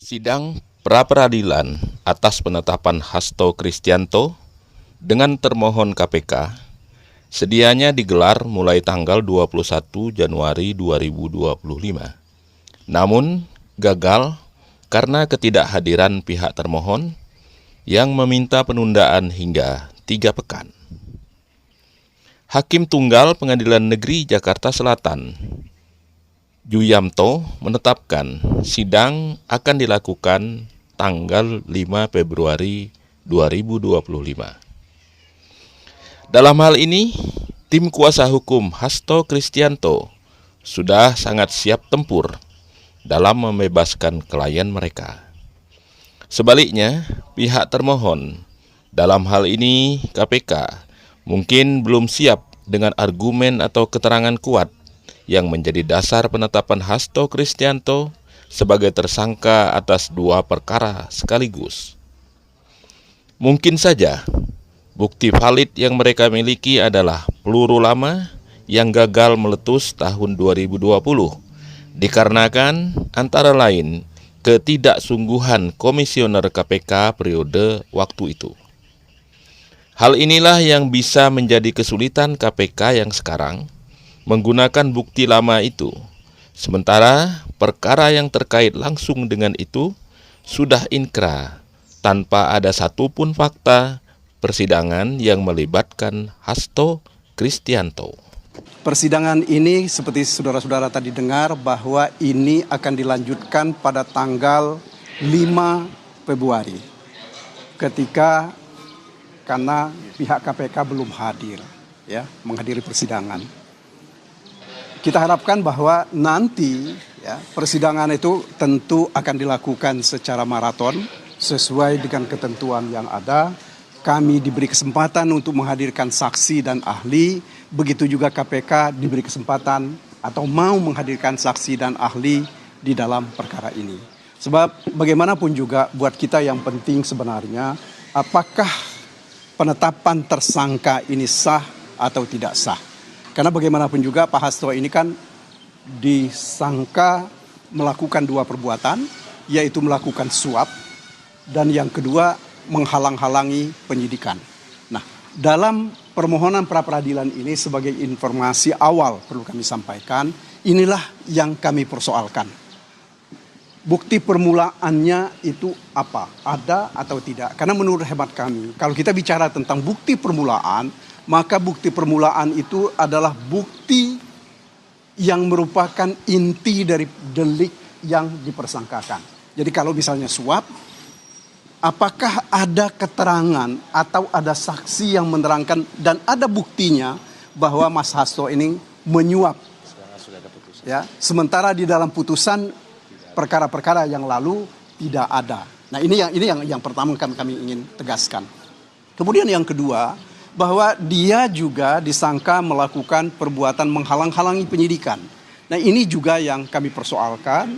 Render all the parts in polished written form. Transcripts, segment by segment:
Sidang pra-peradilan atas penetapan Hasto Kristianto dengan termohon KPK sedianya digelar mulai tanggal 21 Januari 2025. Namun gagal karena ketidakhadiran pihak termohon yang meminta penundaan hingga 3 pekan. Hakim Tunggal Pengadilan Negeri Jakarta Selatan, Yuyamto, menetapkan sidang akan dilakukan tanggal 5 Februari 2025. Dalam hal ini, tim kuasa hukum Hasto Kristianto sudah sangat siap tempur dalam membebaskan klien mereka. Sebaliknya, pihak termohon, dalam hal ini KPK, mungkin belum siap dengan argumen atau keterangan kuat yang menjadi dasar penetapan Hasto Kristianto sebagai tersangka atas 2 perkara sekaligus. Mungkin saja bukti valid yang mereka miliki adalah peluru lama yang gagal meletus tahun 2020, dikarenakan antara lain ketidaksungguhan komisioner KPK periode waktu itu. Hal inilah yang bisa menjadi kesulitan KPK yang sekarang menggunakan bukti lama itu, sementara perkara yang terkait langsung dengan itu sudah inkrah tanpa ada satupun fakta persidangan yang melibatkan Hasto Kristianto. Persidangan ini seperti saudara-saudara tadi dengar bahwa ini akan dilanjutkan pada tanggal 5 Februari karena pihak KPK belum hadir menghadiri persidangan. Kita harapkan bahwa nanti persidangan itu tentu akan dilakukan secara maraton sesuai dengan ketentuan yang ada. Kami diberi kesempatan untuk menghadirkan saksi dan ahli, begitu juga KPK diberi kesempatan atau mau menghadirkan saksi dan ahli di dalam perkara ini. Sebab bagaimanapun juga buat kita yang penting sebenarnya, apakah penetapan tersangka ini sah atau tidak sah. Karena bagaimanapun juga Pak Hasto ini kan disangka melakukan 2 perbuatan, yaitu melakukan suap dan yang kedua menghalang-halangi penyidikan. Nah, dalam permohonan pra-peradilan ini sebagai informasi awal perlu kami sampaikan, inilah yang kami persoalkan. Bukti permulaannya itu apa? Ada atau tidak? Karena menurut hemat kami, kalau kita bicara tentang bukti permulaan, maka bukti permulaan itu adalah bukti yang merupakan inti dari delik yang dipersangkakan. Jadi kalau misalnya suap, apakah ada keterangan atau ada saksi yang menerangkan dan ada buktinya bahwa Mas Hasto ini menyuap? Sementara di dalam putusan perkara-perkara yang lalu tidak ada. Nah, ini yang pertama kami ingin tegaskan. Kemudian yang kedua, bahwa dia juga disangka melakukan perbuatan menghalang-halangi penyidikan. Nah, ini juga yang kami persoalkan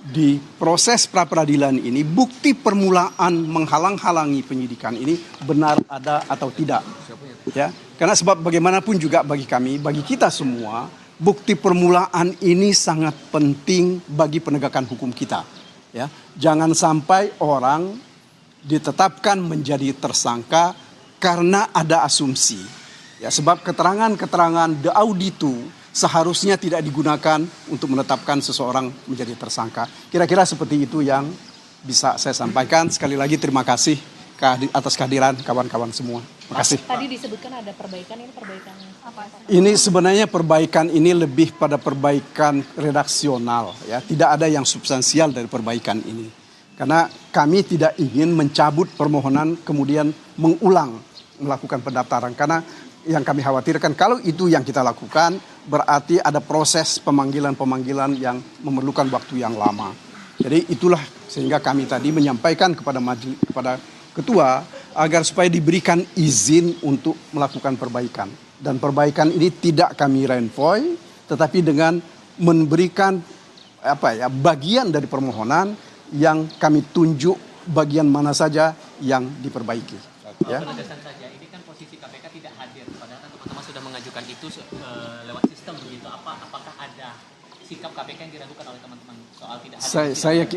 di proses pra-peradilan ini, bukti permulaan menghalang-halangi penyidikan ini benar ada atau tidak. Karena sebab bagaimanapun juga bagi kami, bagi kita semua, bukti permulaan ini sangat penting bagi penegakan hukum kita. Jangan sampai orang ditetapkan menjadi tersangka karena ada asumsi. Sebab keterangan-keterangan de auditu seharusnya tidak digunakan untuk menetapkan seseorang menjadi tersangka. Kira-kira seperti itu yang bisa saya sampaikan. Sekali lagi terima kasih atas kehadiran kawan-kawan semua. Terima kasih. Tadi disebutkan ada perbaikan, ini perbaikan apa? Ini sebenarnya perbaikan ini lebih pada perbaikan redaksional. Tidak ada yang substansial dari perbaikan ini. Karena kami tidak ingin mencabut permohonan kemudian melakukan pendaftaran. Karena yang kami khawatirkan kalau itu yang kita lakukan berarti ada proses pemanggilan-pemanggilan yang memerlukan waktu yang lama. Jadi itulah sehingga kami tadi menyampaikan kepada ketua agar supaya diberikan izin untuk melakukan perbaikan. Dan perbaikan ini tidak kami renvoy tetapi dengan memberikan bagian dari permohonan yang kami tunjuk bagian mana saja yang diperbaiki. Penegasan saja, ini kan posisi KPK tidak hadir, padahal kan teman-teman sudah mengajukan itu lewat sistem begitu. Apakah ada sikap KPK yang diragukan oleh teman-teman soal tidak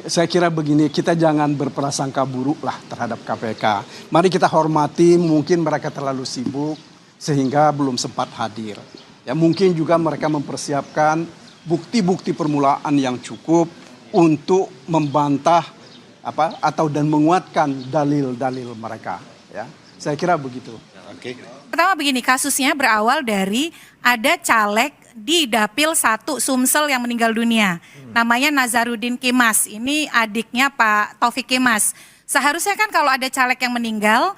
Saya kira begini, kita jangan berprasangka buruk lah terhadap KPK. Mari kita hormati, mungkin mereka terlalu sibuk sehingga belum sempat hadir. Ya, mungkin juga mereka mempersiapkan bukti-bukti permulaan yang cukup untuk membantah dan menguatkan dalil-dalil mereka. Ya, saya kira begitu. Oke. Pertama begini, kasusnya berawal dari ada caleg di Dapil 1 Sumsel yang meninggal dunia. Namanya Nazarudin Kemas, ini adiknya Pak Taufik Kemas. Seharusnya kan kalau ada caleg yang meninggal,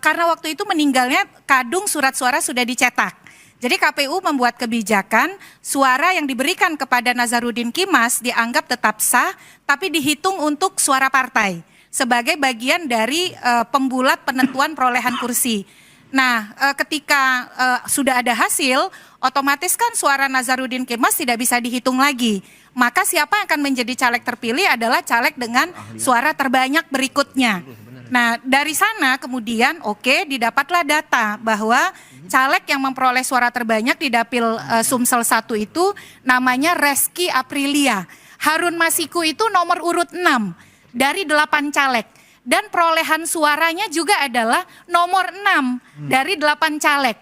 karena waktu itu meninggalnya kadung surat suara sudah dicetak. Jadi KPU membuat kebijakan suara yang diberikan kepada Nazarudin Kemas dianggap tetap sah, tapi dihitung untuk suara partai sebagai bagian dari pembulat penentuan perolehan kursi. Nah, ketika sudah ada hasil, otomatis kan suara Nazarudin Kemas tidak bisa dihitung lagi. Maka siapa yang akan menjadi caleg terpilih adalah caleg dengan suara terbanyak berikutnya. Nah, dari sana kemudian didapatlah data bahwa caleg yang memperoleh suara terbanyak di Dapil Sumsel 1 itu namanya Reski Aprilia. Harun Masiku itu nomor urut 6 dari 8 caleg. Dan perolehan suaranya juga adalah nomor 6 dari 8 caleg.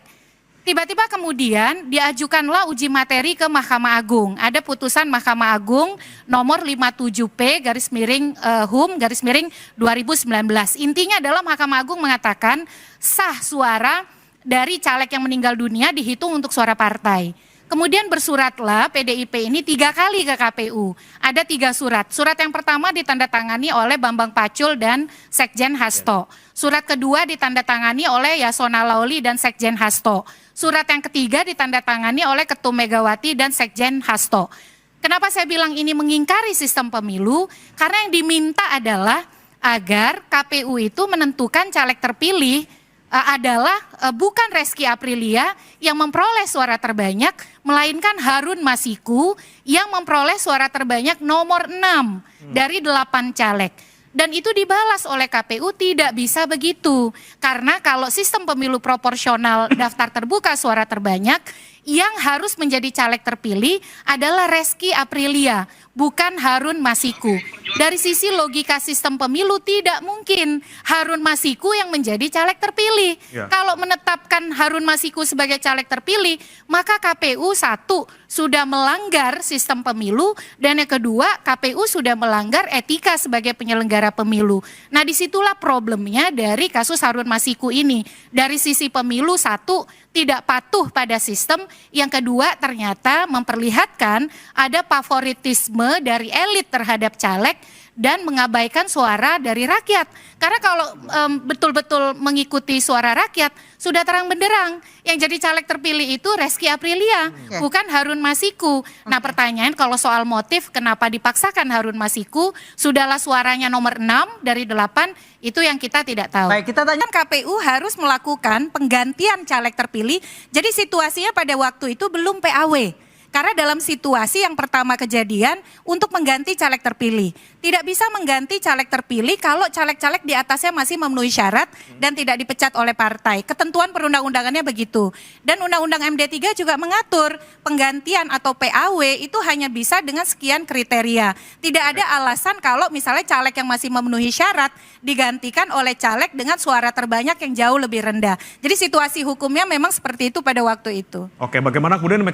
Tiba-tiba kemudian diajukanlah uji materi ke Mahkamah Agung. Ada putusan Mahkamah Agung nomor 57P/HUM/2019. Intinya adalah Mahkamah Agung mengatakan sah suara dari caleg yang meninggal dunia dihitung untuk suara partai. Kemudian bersuratlah PDIP ini 3 kali ke KPU. Ada 3 surat. Surat yang pertama ditandatangani oleh Bambang Pacul dan Sekjen Hasto. Surat kedua ditandatangani oleh Yasona Lauli dan Sekjen Hasto. Surat yang ketiga ditandatangani oleh Ketum Megawati dan Sekjen Hasto. Kenapa saya bilang ini mengingkari sistem pemilu? Karena yang diminta adalah agar KPU itu menentukan caleg terpilih adalah bukan Reski Aprilia yang memperoleh suara terbanyak, melainkan Harun Masiku yang memperoleh suara terbanyak nomor 6 dari 8 caleg. Dan itu dibalas oleh KPU tidak bisa begitu. Karena kalau sistem pemilu proporsional daftar terbuka suara terbanyak, yang harus menjadi caleg terpilih adalah Reski Aprilia, bukan Harun Masiku. Dari sisi logika sistem pemilu tidak mungkin Harun Masiku yang menjadi caleg terpilih. Kalau menetapkan Harun Masiku sebagai caleg terpilih, maka KPU 1 sudah melanggar sistem pemilu, dan yang kedua KPU sudah melanggar etika sebagai penyelenggara pemilu. Nah, disitulah problemnya dari kasus Harun Masiku ini. Dari sisi pemilu 1 tidak patuh pada sistem, yang kedua ternyata memperlihatkan ada favoritisme dari elit terhadap caleg dan mengabaikan suara dari rakyat. Karena kalau betul-betul mengikuti suara rakyat, sudah terang benderang yang jadi caleg terpilih itu Reski Aprilia, bukan Harun Masiku. Nah, pertanyaan kalau soal motif kenapa dipaksakan Harun Masiku, sudahlah suaranya nomor 6 dari 8, itu yang kita tidak tahu. Baik, kita tanya. KPU harus melakukan penggantian caleg terpilih. Jadi situasinya pada waktu itu belum PAW. Karena dalam situasi yang pertama kejadian untuk mengganti caleg terpilih. Tidak bisa mengganti caleg terpilih kalau caleg-caleg di atasnya masih memenuhi syarat dan tidak dipecat oleh partai. Ketentuan perundang-undangannya begitu. Dan Undang-Undang MD3 juga mengatur penggantian atau PAW itu hanya bisa dengan sekian kriteria. Tidak ada alasan kalau misalnya caleg yang masih memenuhi syarat digantikan oleh caleg dengan suara terbanyak yang jauh lebih rendah. Jadi situasi hukumnya memang seperti itu pada waktu itu. Oke, bagaimana kemudian